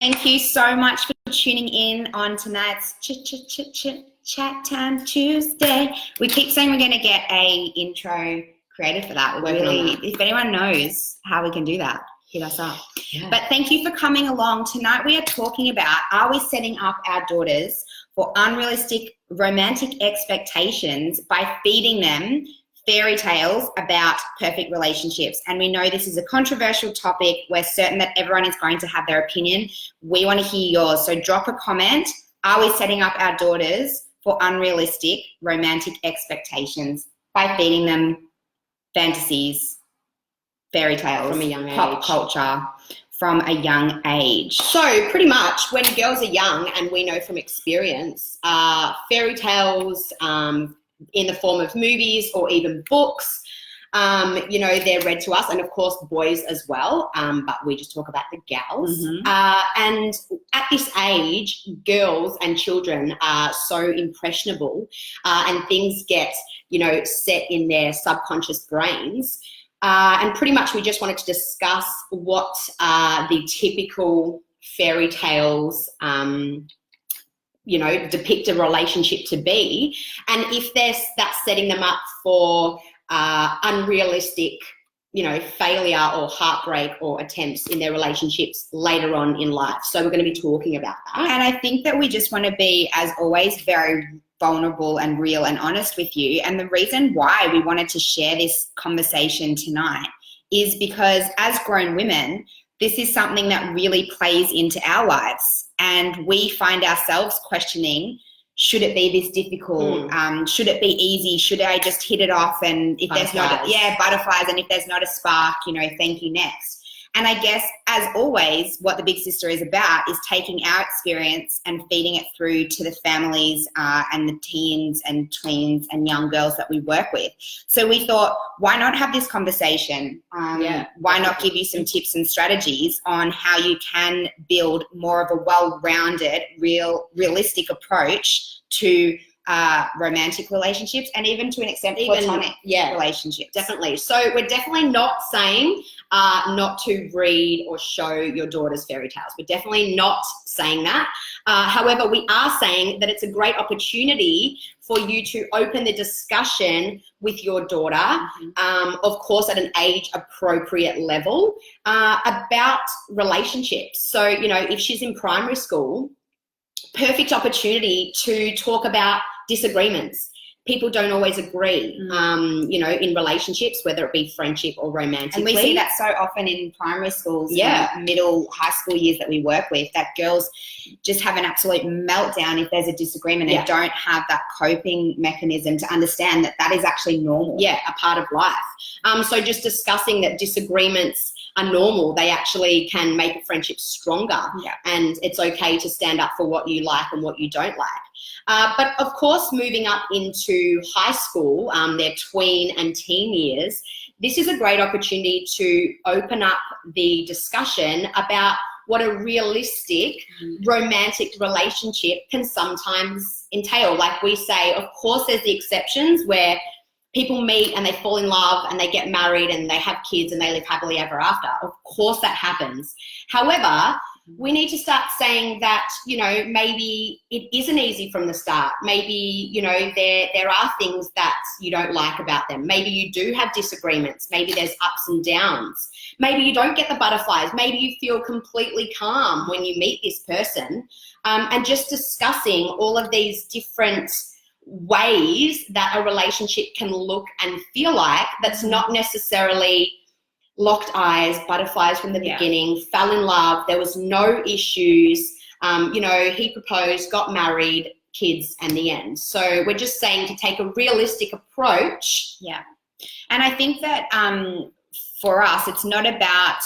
Thank you so much for tuning in on tonight's Chat Time Tuesday. We keep saying we're going to get a intro created for that. If anyone knows how we can do that, hit us up. Yeah. But thank you for coming along. Tonight we are talking about, are we setting up our daughters for unrealistic romantic expectations by feeding them fairy tales about perfect relationships? And we know this is a controversial topic. We're certain that everyone is going to have their opinion. We want to hear yours. So drop a comment. Are we setting up our daughters for unrealistic romantic expectations by feeding them fantasies, fairy tales, from a young age, pop culture from a young age? So pretty much when girls are young, and we know from experience, fairy tales, in the form of movies or even books, they're read to us, and of course boys as well, but we just talk about the gals. And at this age, girls and children are so impressionable, and things get, set in their subconscious brains. And pretty much we just wanted to discuss what the typical fairy tales depict a relationship to be, and if that's setting them up for unrealistic, failure or heartbreak or attempts in their relationships later on in life. So we're going to be talking about that. And I think that we just want to be, as always, very vulnerable and real and honest with you. And the reason why we wanted to share this conversation tonight is because as grown women, this is something that really plays into our lives. And we find ourselves questioning, should it be this difficult? Should it be easy? Should I just hit it off? And if there's not, butterflies. And if there's not a spark, thank you, next. And I guess, as always, what the Big Sister is about is taking our experience and feeding it through to the families and the teens and tweens and young girls that we work with. So we thought, why not have this conversation? Why not give you some tips and strategies on how you can build more of a well-rounded, realistic approach to romantic relationships, and even to an extent platonic relationships. Definitely. So we're definitely not saying not to read or show your daughters fairy tales. We're definitely not saying that. However, we are saying that it's a great opportunity for you to open the discussion with your daughter, of course at an age appropriate level, about relationships. So, if she's in primary school, perfect opportunity to talk about disagreements. People don't always agree, in relationships, whether it be friendship or romantically. And we see that so often in primary schools, middle, high school years that we work with, that girls just have an absolute meltdown if there's a disagreement and don't have that coping mechanism to understand that that is actually normal. Yeah, a part of life. So just discussing that disagreements are normal. They actually can make a friendship stronger, and it's okay to stand up for what you like and what you don't like. But of course, moving up into high school, their tween and teen years, this is a great opportunity to open up the discussion about what a realistic romantic relationship can sometimes entail. Like we say, of course, there's the exceptions where people meet and they fall in love and they get married and they have kids and they live happily ever after. Of course that happens. However, we need to start saying that, maybe it isn't easy from the start. Maybe, there are things that you don't like about them. Maybe you do have disagreements. Maybe there's ups and downs. Maybe you don't get the butterflies. Maybe you feel completely calm when you meet this person. And just discussing all of these different ways that a relationship can look and feel like, that's not necessarily locked eyes, butterflies from the beginning, fell in love, there was no issues, he proposed, got married, kids, and the end. So we're just saying to take a realistic approach. Yeah. And I think that for us, it's not about,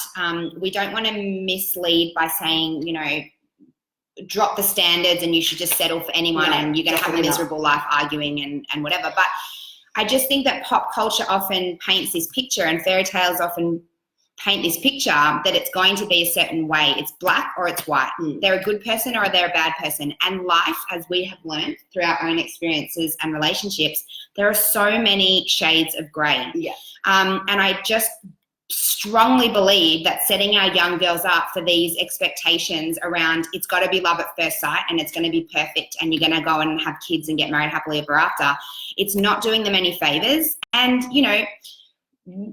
we don't want to mislead by saying, drop the standards and you should just settle for anyone and you're going to have a miserable life arguing and whatever. But I just think that pop culture often paints this picture, and fairy tales often paint this picture that it's going to be a certain way. It's black or it's white. They're a good person or they're a bad person. And life, as we have learned through our own experiences and relationships, there are so many shades of grey. And I just strongly believe that setting our young girls up for these expectations around it's got to be love at first sight and it's going to be perfect and you're going to go and have kids and get married happily ever after, it's not doing them any favors. And, you know,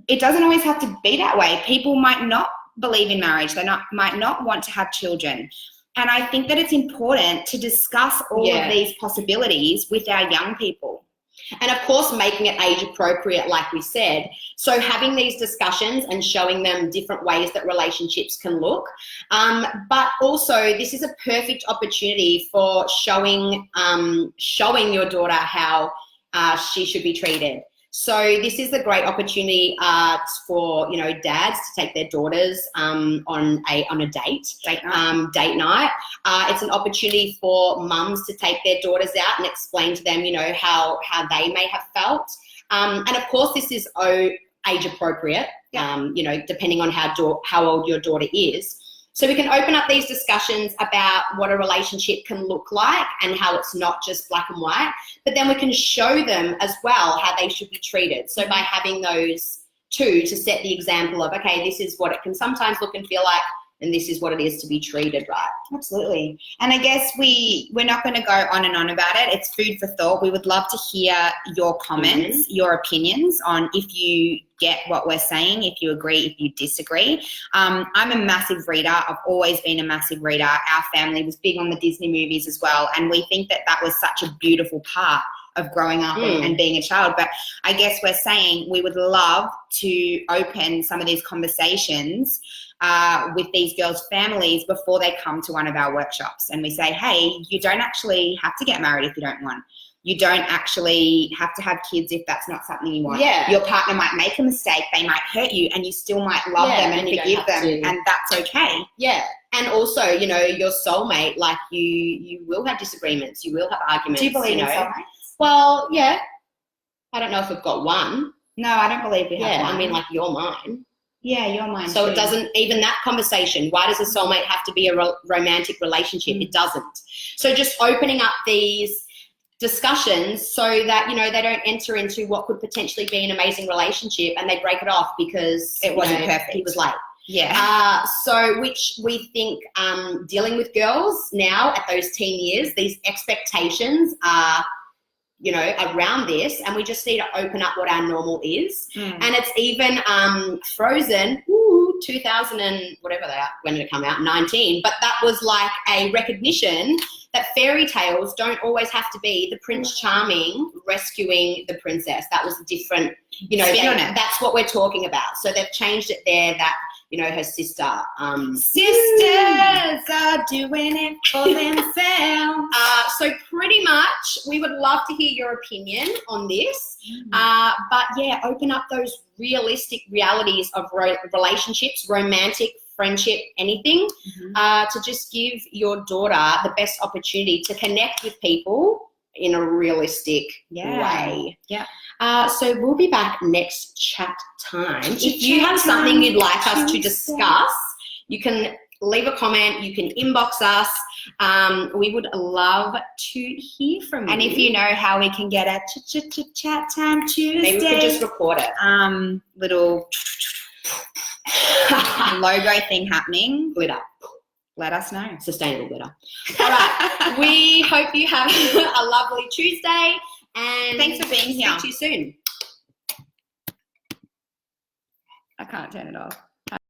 it doesn't always have to be that way. People might not believe in marriage. They might not want to have children. And I think that it's important to discuss all of these possibilities with our young people. And of course, making it age appropriate, like we said. So having these discussions and showing them different ways that relationships can look. But also, this is a perfect opportunity for showing your daughter how she should be treated. So this is a great opportunity for, you know, dads to take their daughters on a date night. It's an opportunity for mums to take their daughters out and explain to them, you know, how they may have felt. And of course, this is age appropriate, you know, depending on how old your daughter is. So we can open up these discussions about what a relationship can look like and how it's not just black and white, but then we can show them as well how they should be treated. So by having those two to set the example of, okay, this is what it can sometimes look and feel like, and this is what it is to be treated right. Absolutely. And I guess we're not going to go on and on about it. It's food for thought. We would love to hear your comments, your opinions on if you get what we're saying, if you agree, if you disagree. I'm a massive reader. I've always been a massive reader. Our family was big on the Disney movies as well. And we think that that was such a beautiful part of growing up and being a child. But I guess we're saying we would love to open some of these conversations with these girls' families before they come to one of our workshops. And we say, hey, you don't actually have to get married if you don't want. You don't actually have to have kids if that's not something you want. Yeah. Your partner might make a mistake. They might hurt you and you still might love them and forgive them. And that's okay. Yeah. And also, you know, your soulmate, like you will have disagreements. You will have arguments. Do you believe in soulmates? Well, yeah. I don't know if we've got one. No, I don't believe we have one. I mean, like, you're mine. Yeah, you're mine So too. It doesn't, even that conversation, why does a soulmate have to be a romantic relationship? It doesn't. So just opening up these discussions so that, you know, they don't enter into what could potentially be an amazing relationship and they break it off because it wasn't perfect. He was late. Yeah. So which we think dealing with girls now at those teen years, these expectations are, you know, around this, and we just need to open up what our normal is. And it's even Frozen, 2000 and whatever they are, when did it come out? 19. But that was like a recognition that fairy tales don't always have to be the Prince Charming rescuing the princess. That was a different, you know, that's what we're talking about. So they've changed it there that, you know, her sister. Sisters are doing it for themselves. So pretty much we would love to hear your opinion on this. But yeah, open up those realistic realities of relationships, romantic, friendship, anything, to just give your daughter the best opportunity to connect with people in a realistic way. Yeah. So we'll be back next chat time. If you have something you'd like us to discuss, you can leave a comment, you can inbox us. We would love to hear from you. And if you know how we can get a chat time Tuesday. Maybe we could just record it. Little logo thing happening. Glitter. Let us know. Sustainable glitter. All right. We hope you have a lovely Tuesday. And thanks for being here. See you soon. I can't turn it off.